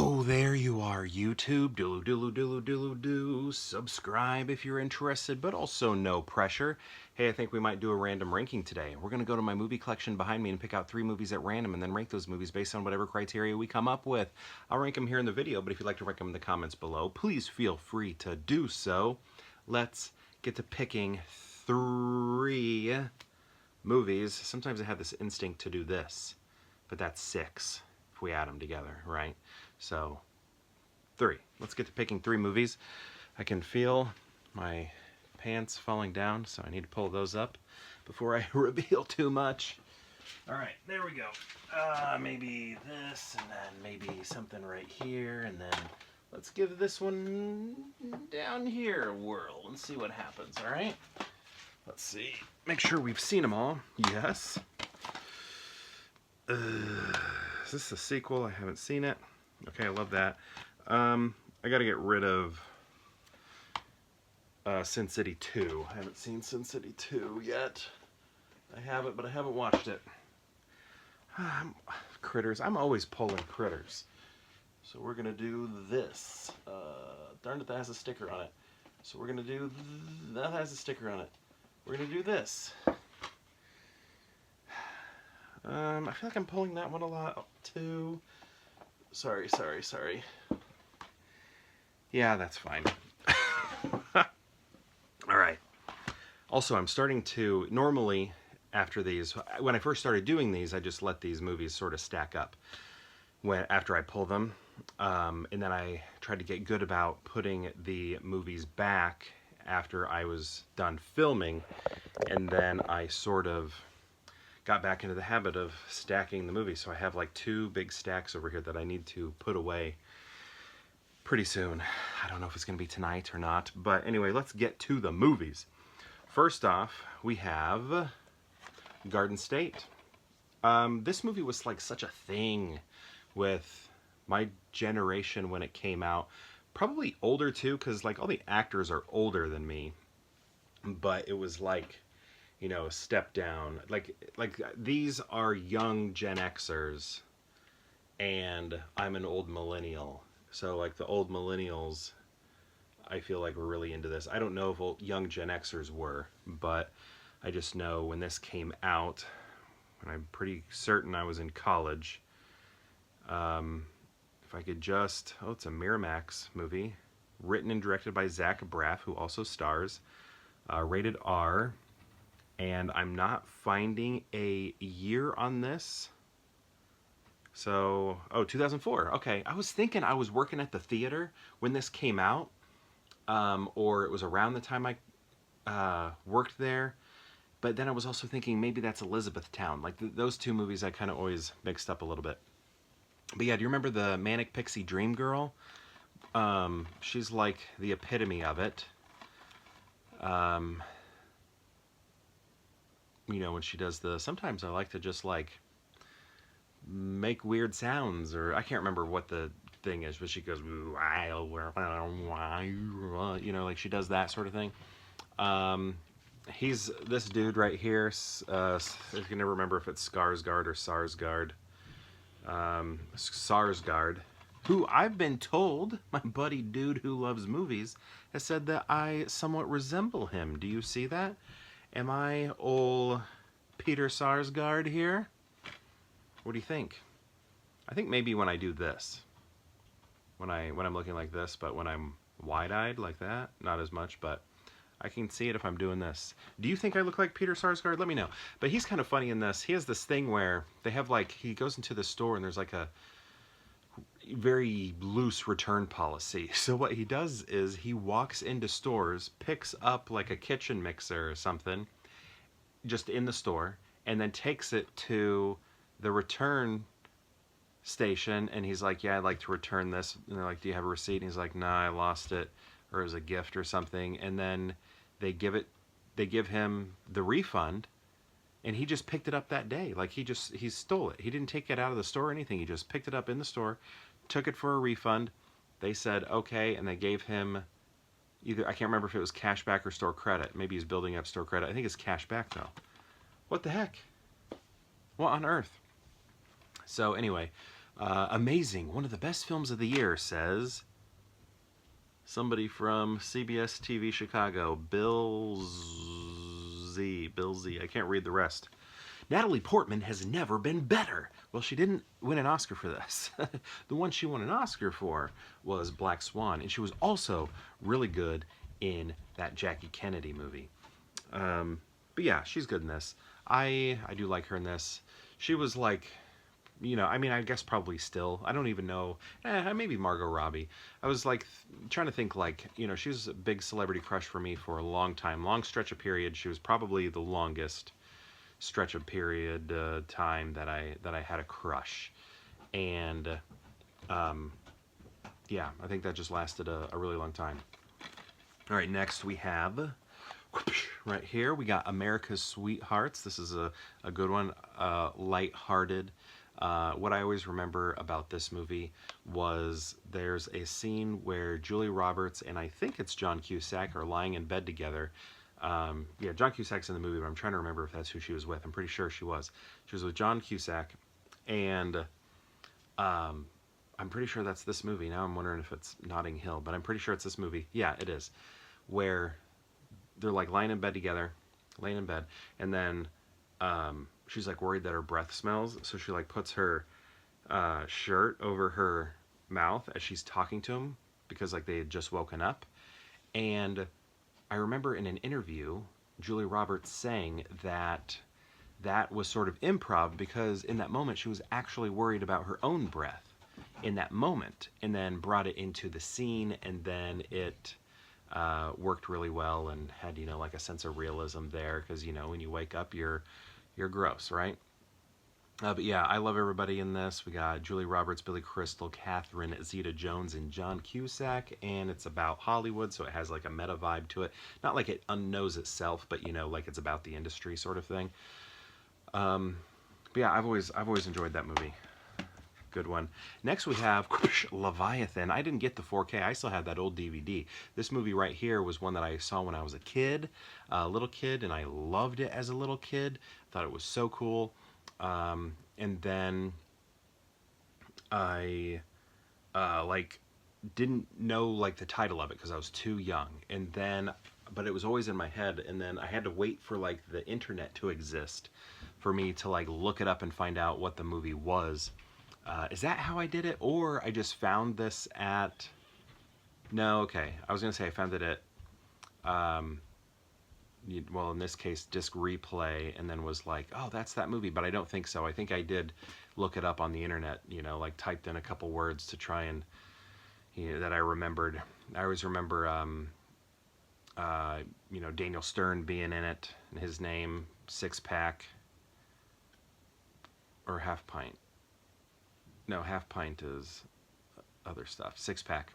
Oh, there you are, YouTube. Do. Subscribe if you're interested, but also no pressure. Hey, I think we might do a random ranking today. We're going to go to my movie collection behind me and pick out 3 movies at random and then rank those movies based on whatever criteria we come up with. I'll rank them here in the video, but if you'd like to rank them in the comments below, please feel free to do so. Let's get to picking 3 movies. Sometimes I have this instinct to do this, but that's 6 if we add them together, right? So 3. Let's get to picking 3 movies. I can feel my pants falling down, so I need to pull those up before I reveal too much. All right, there we go. Maybe this, and then maybe something right here, and then let's give this one down here a whirl and see what happens, all right? Let's see. Make sure we've seen them all. Yes. Is this a sequel? I haven't seen it. Okay, I love that. I got to get rid of Sin City 2. I haven't seen Sin City 2 yet. I have it, but I haven't watched it. Critters. I'm always pulling Critters. So we're going to do this. Darn it, that has a sticker on it. So we're going to do... That has a sticker on it. We're going to do this. I feel like I'm pulling that one a lot too. Sorry. Yeah, that's fine. All right. Also, I'm starting to, normally after these, when I first started doing these, I just let these movies sort of stack up after I pull them. And then I tried to get good about putting the movies back after I was done filming. And then I sort of got back into the habit of stacking the movies. So I have like 2 big stacks over here that I need to put away pretty soon. I don't know if it's going to be tonight or not. But anyway, let's get to the movies. First off, we have Garden State. This movie was like such a thing with my generation when it came out. Probably older too, because like all the actors are older than me. But it was like, you know, step down. Like these are young Gen Xers, and I'm an old millennial. So like the old millennials, I feel like we're really into this. I don't know if young Gen Xers were, but I just know when this came out, and I'm pretty certain I was in college. If I could just, it's a Miramax movie, written and directed by Zach Braff, who also stars, rated R. And I'm not finding a year on this. So, 2004. Okay, I was thinking I was working at the theater when this came out. Or it was around the time I worked there. But then I was also thinking maybe that's Elizabethtown. Like those 2 movies I kind of always mixed up a little bit. But yeah, do you remember the Manic Pixie Dream Girl? She's like the epitome of it. You know, when she does sometimes I like to just like make weird sounds, or I can't remember what the thing is, but she goes, you know, like she does that sort of thing. He's this dude right here. I can never remember if it's Skarsgård or Sarsgaard. Sarsgaard, who I've been told, my buddy dude who loves movies, has said that I somewhat resemble him. Do you see that? Am I old Peter Sarsgaard here? What do you think? I think maybe when I do this, when I'm looking like this, but when I'm wide-eyed like that, not as much, but I can see it if I'm doing this. Do you think I look like Peter Sarsgaard? Let me know. But he's kind of funny in this. He has this thing where they have like, he goes into the store and there's like a very loose return policy. So what he does is he walks into stores, picks up like a kitchen mixer or something just in the store, and then takes it to the return station, and he's like, yeah, I'd like to return this. And they're like, do you have a receipt? And he's like, nah, I lost it, or it was a gift or something. And then they give him the refund, and he just picked it up that day. Like he stole it. He didn't take it out of the store or anything. He just picked it up in the store, took it for a refund. They said okay, and they gave him either, I can't remember if it was cash back or store credit. Maybe he's building up store credit. I think it's cash back though. What the heck? What on earth? So anyway, Amazing. One of the best films of the year, says somebody from CBS TV Chicago. Bill Z. Bill Z. I can't read the rest. Natalie Portman has never been better. Well, she didn't win an Oscar for this. The one she won an Oscar for was Black Swan, and she was also really good in that Jackie Kennedy movie. But yeah, she's good in this. I do like her in this. She was like, I mean, I guess probably still. I don't even know. Maybe Margot Robbie. I was like trying to think like, she was a big celebrity crush for me for a long time, long stretch of period. She was probably the longest stretch of period time that I had a crush, and yeah, I think that just lasted a really long time. All right, next we have right here we got America's Sweethearts. This is a good one, light-hearted. What I always remember about this movie was there's a scene where Julie Roberts and I think it's John Cusack are lying in bed together. Yeah, John Cusack's in the movie, but I'm trying to remember if that's who she was with. I'm pretty sure she was. She was with John Cusack, and I'm pretty sure that's this movie. Now I'm wondering if it's Notting Hill, but I'm pretty sure it's this movie. Yeah, it is. Where they're like lying in bed together, laying in bed, and then she's like worried that her breath smells, so she like puts her shirt over her mouth as she's talking to him because like they had just woken up. And I remember in an interview, Julie Roberts saying that that was sort of improv because in that moment she was actually worried about her own breath in that moment, and then brought it into the scene, and then it worked really well and had like a sense of realism there because when you wake up you're gross, right? But yeah, I love everybody in this. We got Julie Roberts, Billy Crystal, Catherine Zeta-Jones, and John Cusack, and it's about Hollywood, so it has like a meta vibe to it. Not like it unknows itself, but like it's about the industry sort of thing. But yeah, I've always enjoyed that movie. Good one. Next we have Leviathan. I didn't get the 4K. I still have that old DVD. This movie right here was one that I saw when I was a little kid, and I loved it as a little kid. Thought it was so cool. And then I like didn't know like the title of it because I was too young, and then but it was always in my head, and then I had to wait for like the internet to exist for me to like look it up and find out what the movie was. Is that how I did it, or I just found this at no, okay, I was gonna say I found it at well, in this case, disc replay, and then was like, oh, that's that movie, but I don't think so. I think I did look it up on the internet, like typed in a couple words to try and, that I remembered. I always remember, Daniel Stern being in it, and his name, Six Pack, or Half Pint. No, Half Pint is other stuff. Six Pack.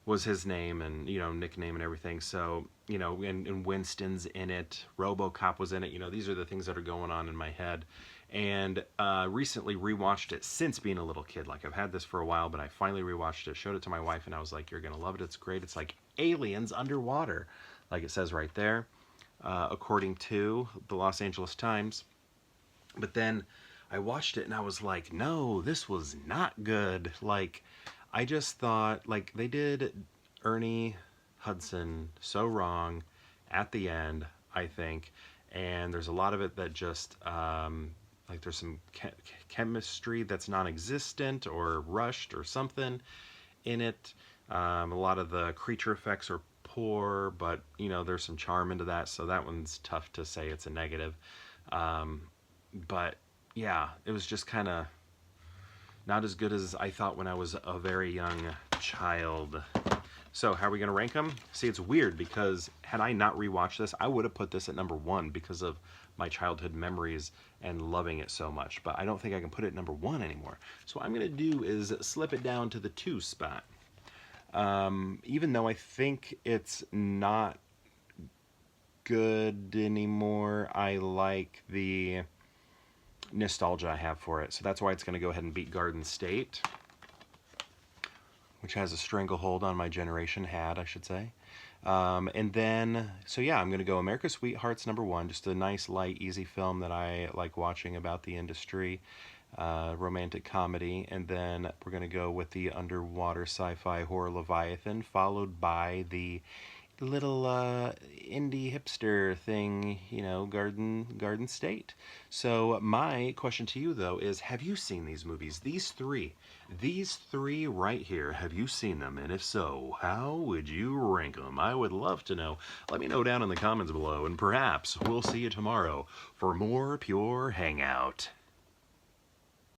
Was his name, and nickname and everything. So and Winston's in it. RoboCop was in it. These are the things that are going on in my head. And recently rewatched it since being a little kid. Like I've had this for a while, but I finally rewatched it. Showed it to my wife, and I was like, "You're gonna love it. It's great. It's like aliens underwater, like it says right there, according to the Los Angeles Times." But then I watched it, and I was like, "No, this was not good." Like I just thought, like, they did Ernie Hudson so wrong at the end, I think. And there's a lot of it that just, like, there's some chemistry that's non-existent or rushed or something in it. A lot of the creature effects are poor, but, there's some charm into that. So that one's tough to say it's a negative. But, yeah, it was just kind of not as good as I thought when I was a very young child. So how are we going to rank them? See, it's weird because had I not rewatched this, I would have put this at number 1 because of my childhood memories and loving it so much. But I don't think I can put it at number 1 anymore. So what I'm going to do is slip it down to the 2 spot. Even though I think it's not good anymore, I like the nostalgia I have for it, so that's why it's going to go ahead and beat Garden State, which has a stranglehold on my generation, I should say. And then, so yeah, I'm going to go America's Sweethearts number 1, just a nice, light, easy film that I like watching about the industry. romantic comedy, and then we're going to go with the underwater sci-fi horror Leviathan, followed by the little indie hipster thing, you know, Garden State. So my question to you though is, have you seen these movies? These three right here, have you seen them? And if so, how would you rank them? I would love to know. Let me know down in the comments below, and perhaps we'll see you tomorrow for more Pure Hangout.